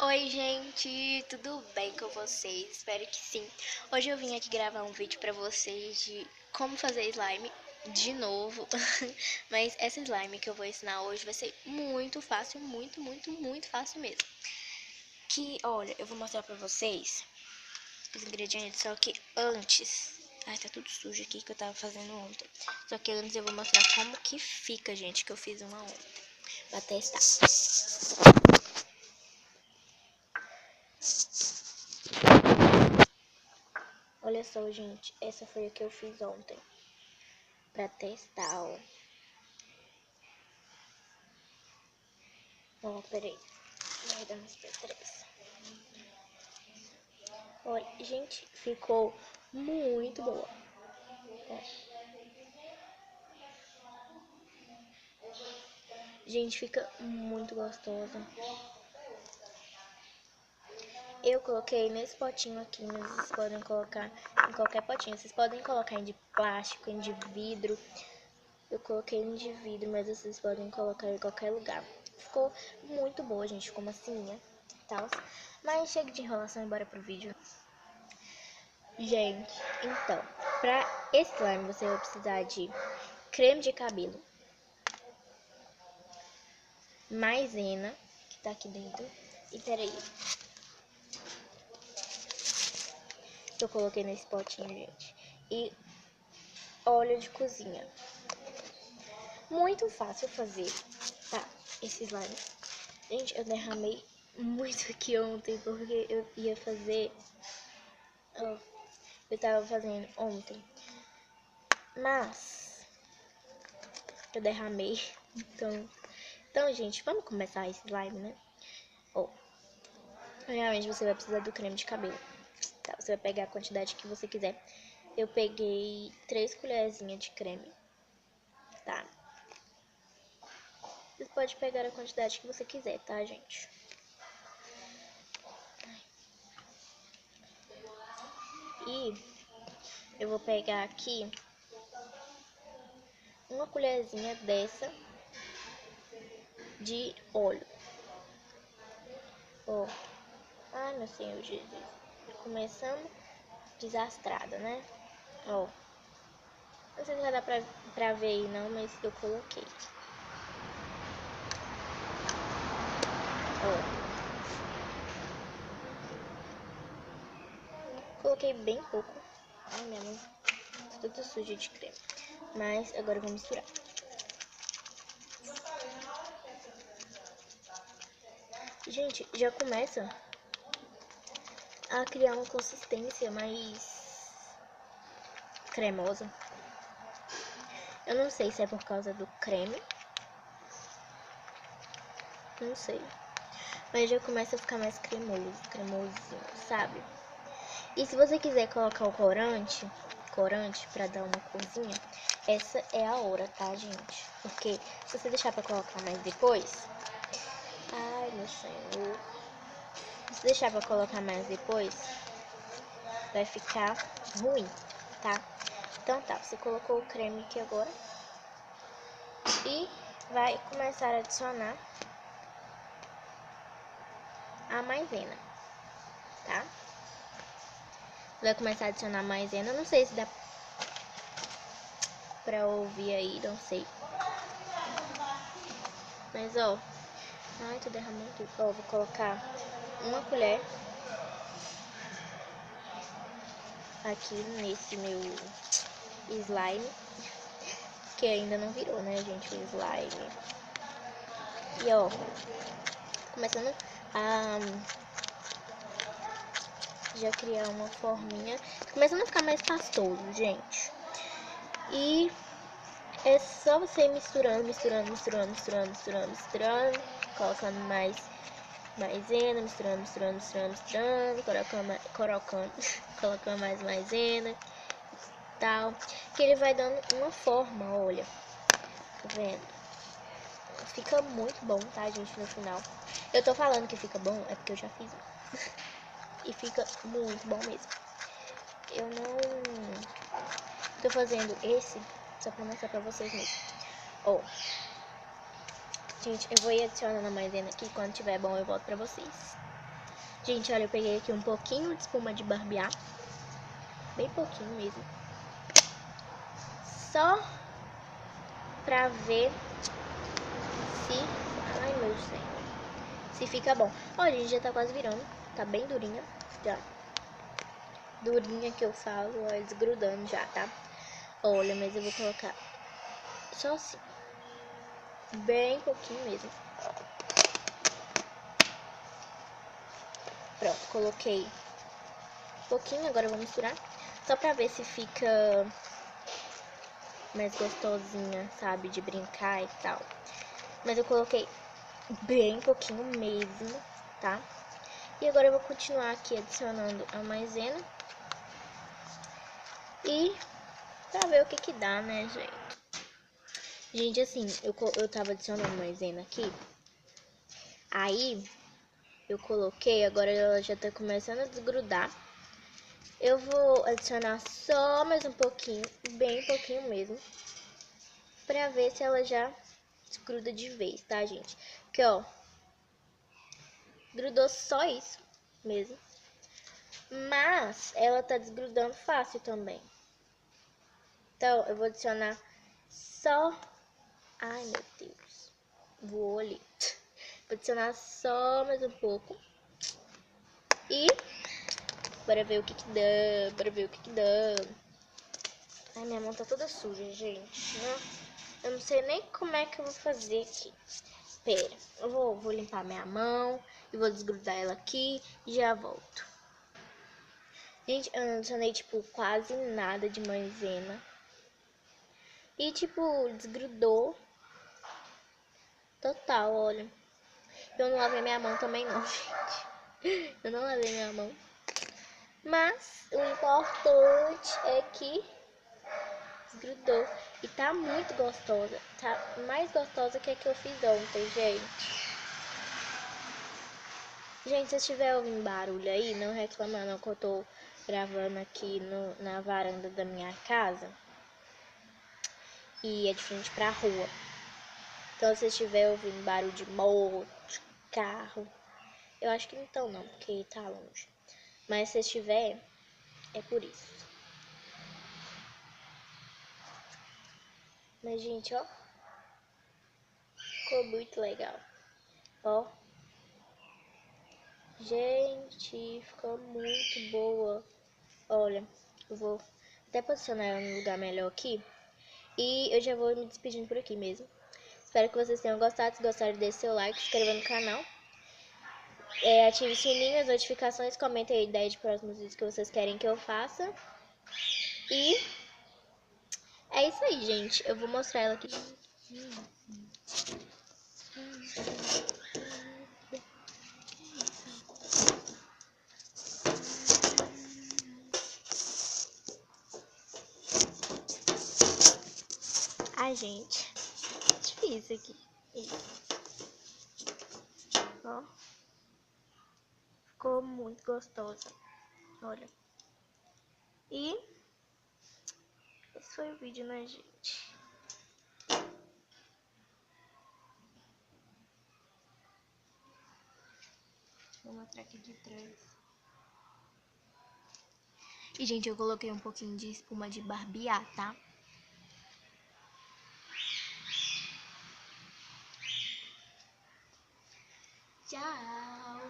Oi gente, tudo bem com vocês? Espero que sim. Hoje eu vim aqui gravar um vídeo pra vocês de como fazer slime de novo. Mas essa slime que eu vou ensinar hoje vai ser muito fácil, muito fácil mesmo. Olha, eu vou mostrar pra vocês os ingredientes, só que antes... Ai, tá tudo sujo aqui que eu tava fazendo ontem. Só que antes eu vou mostrar como que fica, gente, que eu fiz uma ontem pra testar. Olha só, gente, essa foi a que eu fiz ontem pra testar, ó. Ó, peraí. Vai dar umas pedras. Olha, gente, ficou muito boa. Ó. Gente, fica muito gostosa. Eu coloquei nesse potinho aqui, mas vocês podem colocar em qualquer potinho. Vocês podem colocar em de plástico, em de vidro. Eu coloquei em de vidro, mas vocês podem colocar em qualquer lugar. Ficou muito boa, gente. Ficou massinha e tal. Mas chega de enrolação e bora pro vídeo. Gente, então, pra esse slime você vai precisar de creme de cabelo, maisena, que tá aqui dentro, e peraí, que eu coloquei nesse potinho, gente, e óleo de cozinha. Muito fácil fazer, tá, esse slime. Gente, eu derramei muito aqui ontem, porque eu ia fazer, ó, eu tava fazendo ontem, mas eu derramei, então, gente, vamos começar esse slime, né? Ó, primeiramente você vai precisar do creme de cabelo. Tá, você vai pegar a quantidade que você quiser. Eu peguei 3 colherzinhas de creme, tá? Você pode pegar a quantidade que você quiser, tá, gente? E eu vou pegar aqui uma colherzinha dessa de óleo. Ó, ai meu Senhor Jesus, começando desastrada, né? Ó, não sei se vai dar pra ver aí não, mas eu coloquei. Ó, coloquei bem pouco. Ai, minha mão tá toda suja de creme. Mas agora eu vou misturar. Gente, já começa a criar uma consistência mais cremosa. Eu não sei se é por causa do creme. Não sei. Mas já começa a ficar mais cremosinho, sabe? E se você quiser colocar o corante pra dar uma corzinha, essa é a hora, tá, gente? Porque se você deixar pra colocar mais depois... Ai, meu Senhor. Se você deixar pra colocar mais depois, vai ficar ruim, tá? Então tá, você colocou o creme aqui agora. E vai começar a adicionar a maisena, tá? Vai começar a adicionar a maisena. Não sei se dá pra ouvir aí, não sei. Mas, ó. Ai, tô derramando tudo. Ó, vou colocar uma colher aqui nesse meu slime. Que ainda não virou, né, gente, o slime. E, ó, começando a já criar uma forminha. Começando a ficar mais pastoso, gente. E é só você ir misturando, colocando mais maisena, misturando, colocando mais maisena e tal. Que ele vai dando uma forma, olha. Tá vendo? Fica muito bom, tá, gente, no final. Eu tô falando que fica bom, é porque eu já fiz um. E fica muito bom mesmo. Eu não tô fazendo esse só pra mostrar pra vocês mesmo. Ó, gente, eu vou ir adicionando a maisena aqui. Quando tiver bom eu volto pra vocês. Gente, olha, eu peguei aqui um pouquinho de espuma de barbear. Bem pouquinho mesmo. Só pra ver se... Ai, meu Deus. Se fica bom. Olha, a gente já tá quase virando. Tá bem durinha. Já. Durinha que eu falo, ó, desgrudando já, tá? Olha, mas eu vou colocar só assim. Bem pouquinho mesmo. Pronto, coloquei um pouquinho, agora eu vou misturar. Só pra ver se fica mais gostosinha, sabe? De brincar e tal. Mas eu coloquei bem pouquinho mesmo, tá? E agora eu vou continuar aqui adicionando a maisena. E pra ver o que que dá, né, gente? Gente, assim, eu tava adicionando maisena aqui. Aí, eu coloquei, agora ela já tá começando a desgrudar. Eu vou adicionar só mais um pouquinho, bem pouquinho mesmo. Pra ver se ela já desgruda de vez, tá, gente? Porque, ó, grudou só isso mesmo. Mas ela tá desgrudando fácil também. Então, eu vou adicionar só... Ai, meu Deus. Voou ali. Vou adicionar só mais um pouco. E... bora ver o que que dá. Bora ver o que que dá. Ai, minha mão tá toda suja, gente. Eu não sei nem como é que eu vou fazer aqui. Pera, eu vou limpar minha mão e vou desgrudar ela aqui e já volto. Gente, eu não adicionei, tipo, quase nada de maisena. E, tipo, desgrudou total, olha. Eu não lavei minha mão também não, gente. Eu não lavei minha mão. Mas o importante é que desgrudou. E tá muito gostosa. Tá mais gostosa que a que eu fiz ontem, gente. Gente, se estiver ouvindo barulho aí, não reclama não que eu tô gravando aqui na varanda da minha casa. E é de frente pra rua. Então, se estiver ouvindo barulho de moto, de carro, eu acho que não não, porque tá longe. Mas se estiver, é por isso. Mas, gente, ó, ficou muito legal. Ó, gente, ficou muito boa. Olha, eu vou até posicionar ela no lugar melhor aqui. E eu já vou me despedindo por aqui mesmo. Espero que vocês tenham gostado. Se gostaram, deixe seu like, se inscreva no canal. Ative o sininho, as notificações, comentem aí ideia de próximos vídeos que vocês querem que eu faça. E é isso aí, gente. Eu vou mostrar ela aqui. Ai, gente. Difícil aqui. Isso. Ó. Ficou muito gostosa. Olha. E esse foi o vídeo, né, gente? Vou mostrar aqui de trás. E, gente, eu coloquei um pouquinho de espuma de barbear, tá? Tchau!